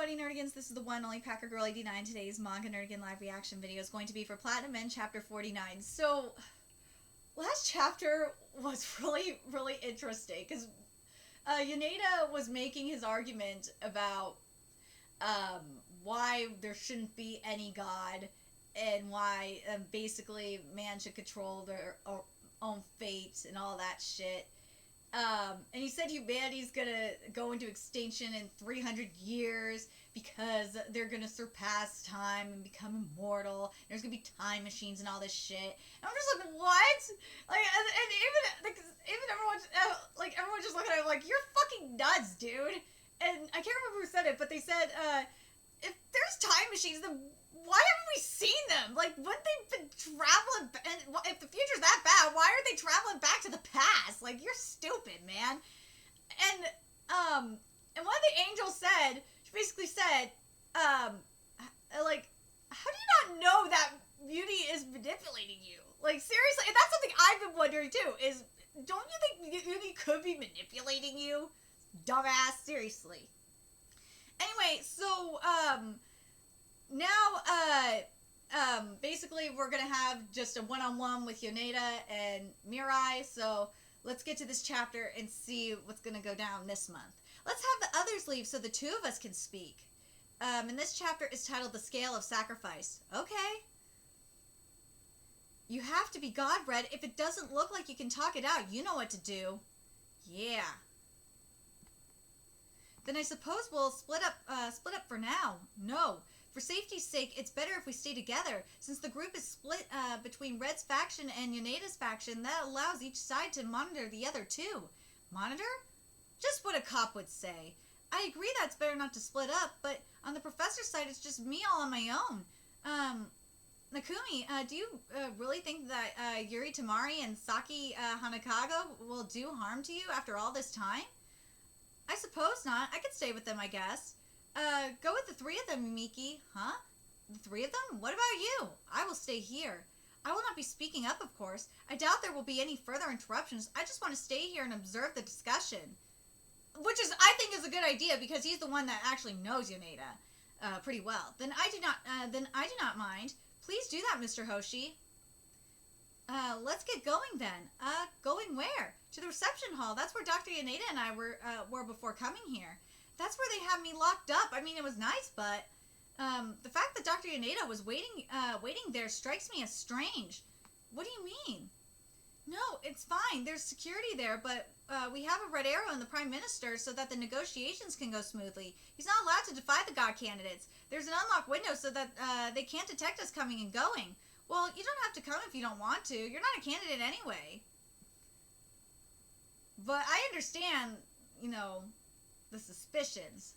everybody, Nerdigans. This is the one only Packer Girl 89. Today's Manga Nerdigan live reaction video is going to be for Platinum Men Chapter 49. So, last chapter was really, really interesting because Yaneda was making his argument about why there shouldn't be any god and why basically man should control their own fate and all that shit. And he said humanity's gonna go into extinction in 300 years because they're gonna surpass time and become immortal. There's gonna be time machines and all this shit. And I'm just like, what? Like, and even everyone's just looking at him like, you're fucking nuts, dude. And I can't remember who said it, but they said, if there's time machines, then why haven't we seen them? Like, wouldn't they've been traveling? And if the future's that bad, why are they traveling back to the past? Like, you're stupid, man. And one of the angels said, she basically said, like, how do you not know that beauty is manipulating you? Like, seriously, and that's something I've been wondering too. Is don't you think beauty could be manipulating you, dumbass? Seriously. Anyway, so now, basically we're gonna have just a one-on-one with Yaneda and Mirai, so let's get to this chapter and see what's gonna go down this month. Let's have the others leave so the two of us can speak. And this chapter is titled The Scale of Sacrifice. Okay. You have to be God-bred. If it doesn't look like you can talk it out, you know what to do. Yeah. Then I suppose we'll split up for now. No. For safety's sake, it's better if we stay together. Since the group is split between Red's faction and Yaneda's faction, that allows each side to monitor the other too. Monitor? Just what a cop would say. I agree that's better not to split up, but on the professor's side, it's just me all on my own. Nakumi, do you really think that Yuri Tamari and Saki Hanakaga will do harm to you after all this time? I suppose not. I could stay with them, I guess. Go with the three of them, Miki. Huh? The three of them? What about you? I will stay here. I will not be speaking up, of course. I doubt there will be any further interruptions. I just want to stay here and observe the discussion. Which is, I think, is a good idea because he's the one that actually knows Yaneda pretty well. Then I do not mind. Please do that, Mr. Hoshi. Let's get going then. Going where? To the reception hall. That's where Dr. Yaneda and I were before coming here. That's where they had me locked up. I mean, it was nice, but the fact that Dr. Yaneda was waiting there strikes me as strange. What do you mean? No, it's fine. There's security there, but we have a red arrow in the Prime Minister so that the negotiations can go smoothly. He's not allowed to defy the God candidates. There's an unlocked window so that they can't detect us coming and going. Well, you don't have to come if you don't want to. You're not a candidate anyway. But I understand, you know, the suspicions.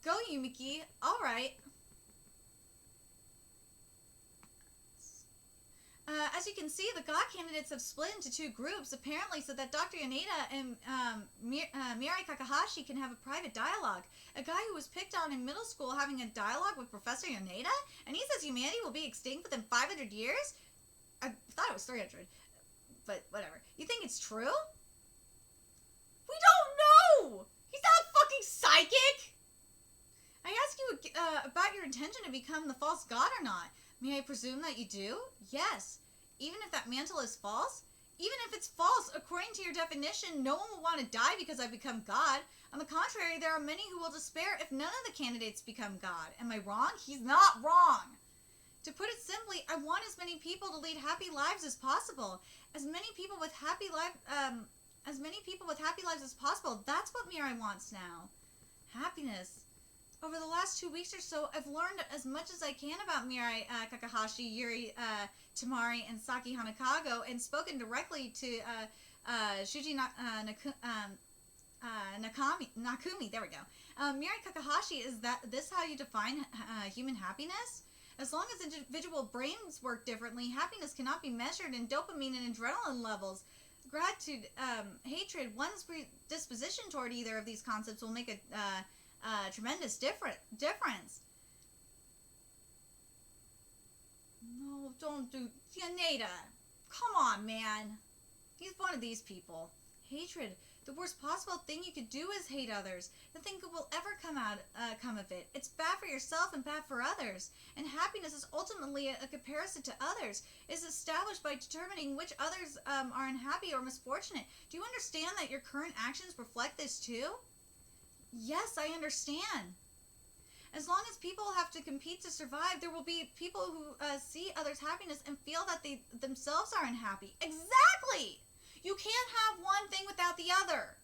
Go, Yumiki. All right. As you can see, the God candidates have split into two groups, apparently so that Dr. Yaneda and Mirai Kakahashi can have a private dialogue. A guy who was picked on in middle school having a dialogue with Professor Yaneda? And he says humanity will be extinct within 500 years? I thought it was 300. But whatever. You think it's true? We don't know! He's not fucking psychic! I ask you about your intention to become the false god or not. May I presume that you do? Yes. Even if that mantle is false? Even if it's false, according to your definition, no one will want to die because I become God. On the contrary, there are many who will despair if none of the candidates become God. Am I wrong? He's not wrong. To put it simply, I want as many people to lead happy lives as possible. As many people with happy lives as possible. That's what Mirai wants now. Happiness. Over the last 2 weeks or so, I've learned as much as I can about Mirai Kakahashi, Yuri Tamari, and Saki Hanakaga, and spoken directly to Shuji Nakumi. There we go. Mirai Kakahashi, is this how you define human happiness? As long as individual brains work differently, happiness cannot be measured in dopamine and adrenaline levels. Gratitude, hatred, one's disposition toward either of these concepts will make a tremendous difference. No, don't do Yaneda. Come on, man. He's one of these people. Hatred. The worst possible thing you could do is hate others. Nothing good will ever come of it. It's bad for yourself and bad for others. And happiness is ultimately a comparison to others. It is established by determining which others are unhappy or misfortunate. Do you understand that your current actions reflect this too? Yes, I understand. As long as people have to compete to survive, there will be people who see others' happiness and feel that they themselves are unhappy. Exactly! You can't have one thing without the other.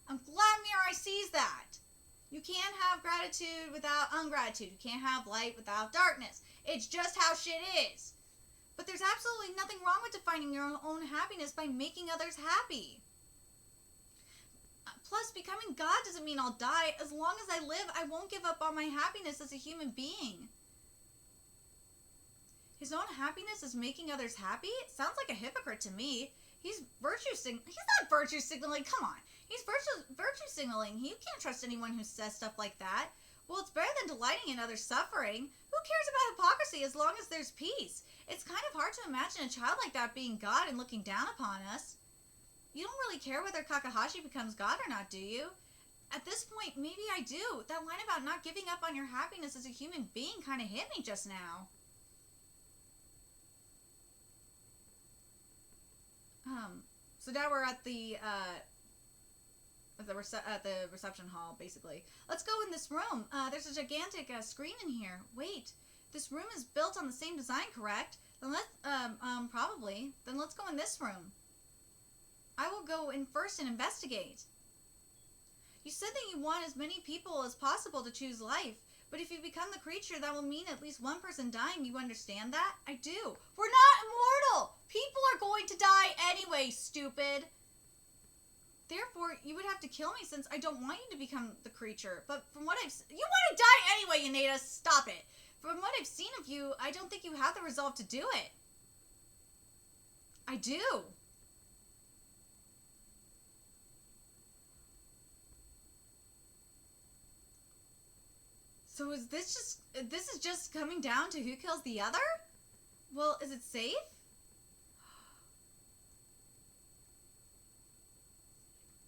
I'm glad Mirai sees that. You can't have gratitude without ungratitude. You can't have light without darkness. It's just how shit is. But there's absolutely nothing wrong with defining your own happiness by making others happy. Plus, becoming God doesn't mean I'll die. As long as I live, I won't give up on my happiness as a human being. His own happiness is making others happy? Sounds like a hypocrite to me. He's not virtue signaling. Come on. He's virtue signaling. You can't trust anyone who says stuff like that. Well, it's better than delighting in others' suffering. Who cares about hypocrisy as long as there's peace? It's kind of hard to imagine a child like that being God and looking down upon us. You don't really care whether Kakahashi becomes God or not, do you? At this point, maybe I do. That line about not giving up on your happiness as a human being kind of hit me just now. So now we're at the reception hall, basically. Let's go in this room. There's a gigantic screen in here. Wait, this room is built on the same design, correct? Then probably. Then let's go in this room. I will go in first and investigate. You said that you want as many people as possible to choose life, but if you become the creature, that will mean at least one person dying. You understand that? I do. We're not immortal! People are going to die anyway, stupid! Therefore, you would have to kill me since I don't want you to become the creature. But from what I've... You want to die anyway, Yaneda! Stop it! From what I've seen of you, I don't think you have the resolve to do it. I do. So is this is just coming down to who kills the other? Well, is it safe?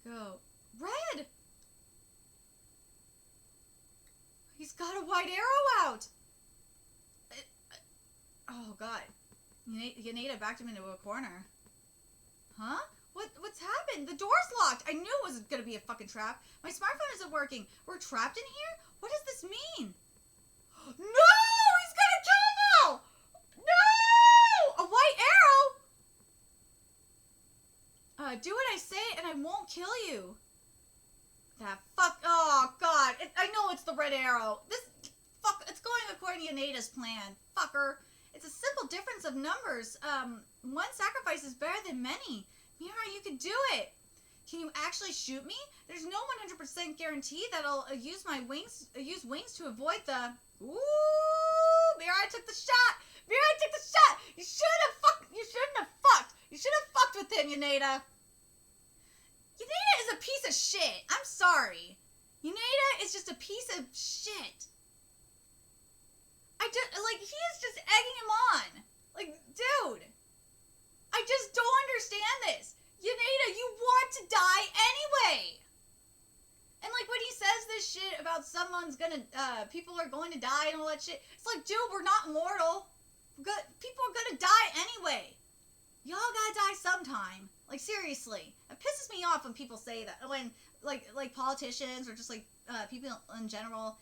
Go. Red! He's got a white arrow out! Oh, God. Yaneda backed him into a corner. Huh? What's happened? The door's locked! I knew it was gonna be a fucking trap. My smartphone isn't working. We're trapped in here? What does this mean? No! He's gonna kill him! No! A white arrow? Do what I say and I won't kill you. That fuck... Oh, God. I know it's the red arrow. It's going according to Yaneda's plan. Fucker. It's a simple difference of numbers. One sacrifice is better than many. Mirai, you can do it. Can you actually shoot me? There's no 100% guarantee that I'll use wings to avoid the... Ooh! Mirai took the shot! Mirai took the shot! You shouldn't have fucked with him, Yaneda. Yaneda is a piece of shit. I'm sorry. Yaneda is just a piece of shit. He is just egging him on. Like, dude. I just don't understand this. Yaneda, you want to die anyway. And, like, when he says this shit about people are going to die and all that shit, it's like, dude, we're not mortal. People are gonna die anyway. Y'all gotta die sometime. Like, seriously. It pisses me off when people say that. When, like politicians or just, like, people in general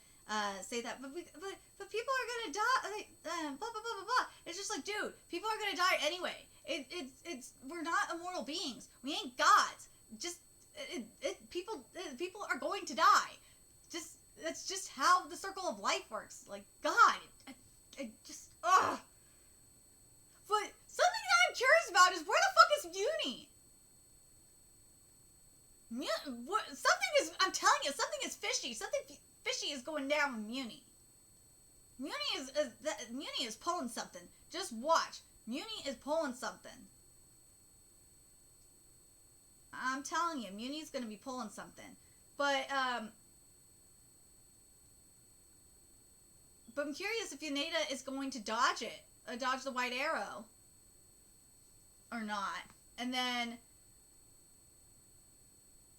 say that. But people are gonna die. Blah, blah, blah, blah, blah. It's just like, dude, people are gonna die anyway. We're not immortal beings. We ain't gods. People are going to die. That's just how the circle of life works. Like, God, ugh. But something that I'm curious about is where the fuck is Muni? I'm telling you, something is fishy. Something fishy is going down with Muni. Muni is pulling something. Just watch. Muni is pulling something. I'm telling you, Muni's gonna be pulling something. But I'm curious if Yaneda is going to dodge it. Dodge the white arrow. Or not. And then...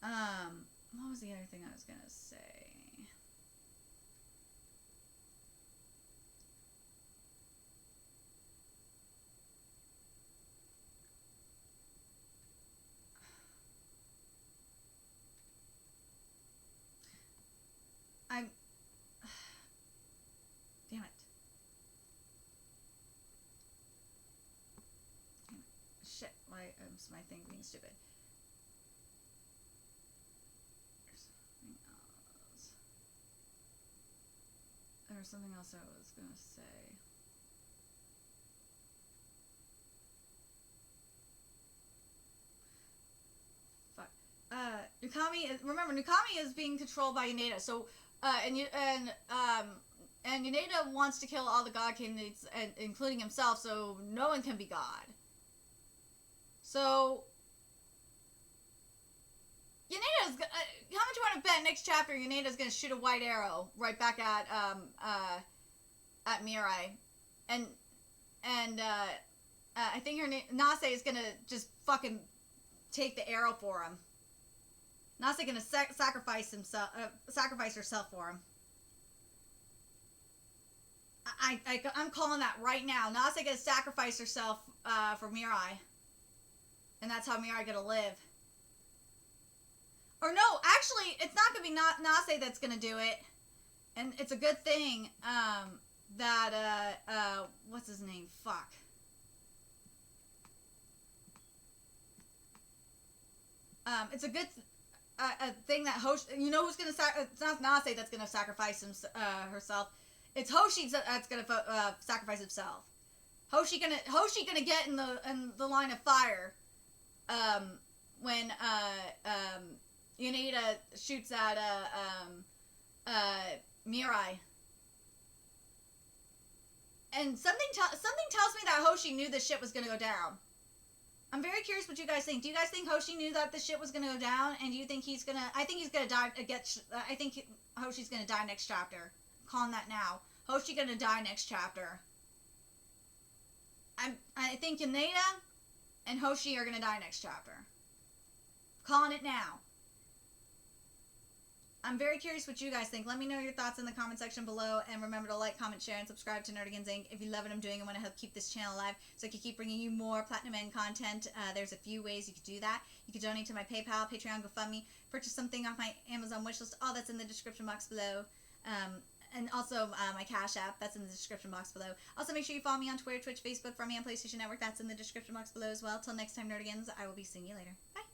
What was the other thing I was gonna say? I'm... Damn it. Shit, why is my thing being stupid? There's something else. There's something else I was gonna say. Fuck. Nukami is being controlled by Yaneda, so, and Yaneda wants to kill all the god candidates, including himself, so no one can be god. So, Yaneda's, how much you want to bet next chapter Yaneda's gonna shoot a white arrow right back at Mirai, and I think her name, Nase is gonna just fucking take the arrow for him. Nase gonna sacrifice herself for him. I'm calling that right now. Nase gonna sacrifice herself for Mirai, and that's how Mirai gonna live. Or no, actually, it's not gonna be Nase that's gonna do it, and it's a good thing that what's his name? Fuck. It's a good a thing that Hoshi. You know who's gonna it's not Nase that's gonna sacrifice herself. It's Hoshi that's gonna sacrifice himself. Hoshi gonna get in the line of fire. When Yaneda shoots at Mirai. And something tells me that Hoshi knew this shit was gonna go down. I'm very curious what you guys think. Do you guys think Hoshi knew that the shit was gonna go down? And do you think he's gonna... I think he's gonna die... I think Hoshi's gonna die next chapter. I'm calling that now. Hoshi gonna die next chapter. I think Yaneda and Hoshi are gonna die next chapter. Calling it now. I'm very curious what you guys think. Let me know your thoughts in the comment section below. And remember to like, comment, share, and subscribe to Nerdigans Inc. If you love what I'm doing and want to help keep this channel alive so I can keep bringing you more Platinum End content, there's a few ways you could do that. You could donate to my PayPal, Patreon, GoFundMe, purchase something off my Amazon wishlist. All that's in the description box below. And also my Cash App, that's in the description box below. Also, make sure you follow me on Twitter, Twitch, Facebook, from me on PlayStation Network. That's in the description box below as well. Till next time, Nerdigans, I will be seeing you later. Bye!